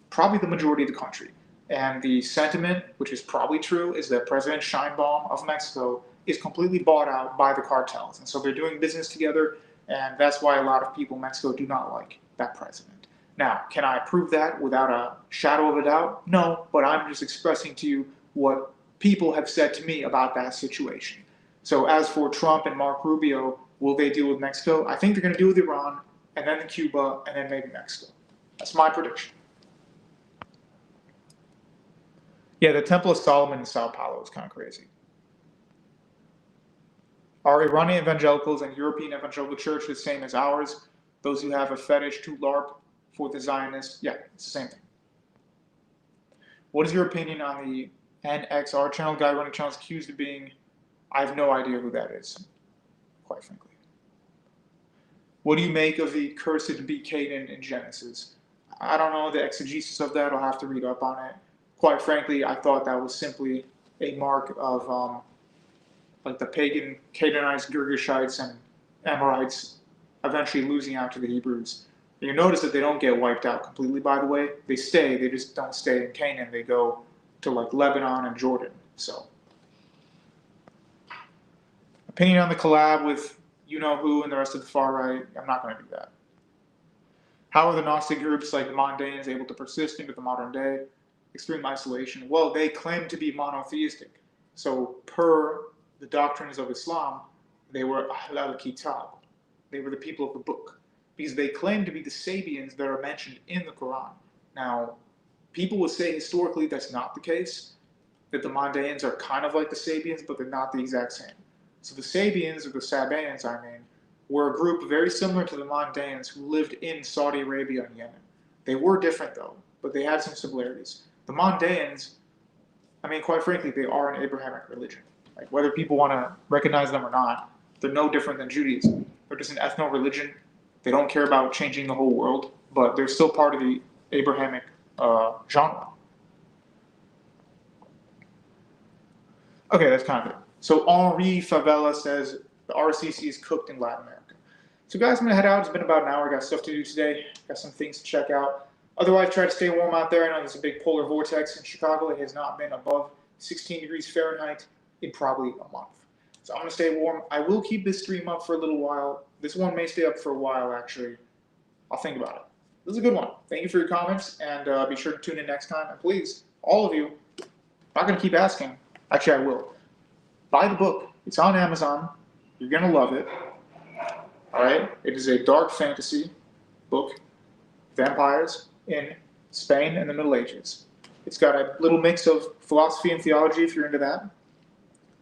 probably the majority of the country. And the sentiment, which is probably true, is that President Sheinbaum of Mexico is completely bought out by the cartels. And so they're doing business together, and that's why a lot of people in Mexico do not like that president. Now, can I prove that without a shadow of a doubt? No, but I'm just expressing to you what people have said to me about that situation. So as for Trump and Marco Rubio, will they deal with Mexico? I think they're going to deal with Iran, and then Cuba, and then maybe Mexico. That's my prediction. Yeah, the Temple of Solomon in Sao Paulo is kind of crazy. Are Iranian evangelicals and European evangelical church the same as ours? Those who have a fetish to LARP for the Zionists? Yeah, it's the same thing. What is your opinion on the NXR channel? Guy running channels accused of being... I have no idea who that is, quite frankly. What do you make of the cursed be Canaan in Genesis? I don't know the exegesis of that. I'll have to read up on it. Quite frankly, I thought that was simply a mark of like the pagan Canaanites, Girgashites, and Amorites eventually losing out to the Hebrews. You notice that they don't get wiped out completely, by the way. They stay. They just don't stay in Canaan. They go to like Lebanon and Jordan. So, opinion on the collab with you-know-who and the rest of the far right, I'm not going to do that. How are the Gnostic groups like the Mondanes able to persist into the modern day? extreme isolation? Well, they claim to be monotheistic. So per the doctrines of Islam, they were Ahl al-Kitab. They were the people of the book. Because they claim to be the Sabians that are mentioned in the Quran. Now, people will say historically that's not the case, that the Mandaeans are kind of like the Sabians, but they're not the exact same. So the Sabians, or the Sabaeans, were a group very similar to the Mandaeans who lived in Saudi Arabia and Yemen. They were different though, but they had some similarities. The Mandaeans, quite frankly, they are an Abrahamic religion. Like, whether people want to recognize them or not, they're no different than Judaism. They're just an ethno-religion. They don't care about changing the whole world, but they're still part of the Abrahamic genre. Okay, that's kind of it. So Henri Favela says the RCC is cooked in Latin America. So guys, I'm going to head out. It's been about an hour. Got stuff to do today. Got some things to check out. Otherwise, try to stay warm out there. I know there's a big polar vortex in Chicago. It has not been above 16 degrees Fahrenheit in probably a month. So I'm going to stay warm. I will keep this stream up for a little while. This one may stay up for a while, actually. I'll think about it. This is a good one. Thank you for your comments, and be sure to tune in next time. And please, all of you, I'm not going to keep asking. Actually, I will. Buy the book. It's on Amazon. You're going to love it. All right? It is a dark fantasy book. Vampires in Spain in the Middle Ages. It's got a little mix of philosophy and theology if you're into that.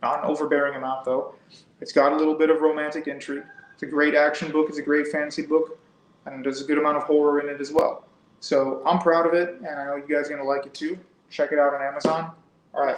Not an overbearing amount, though. It's got a little bit of romantic intrigue. It's a great action book. It's a great fantasy book. And there's a good amount of horror in it as well. So I'm proud of it, and I know you guys are going to like it too. Check it out on Amazon. All right.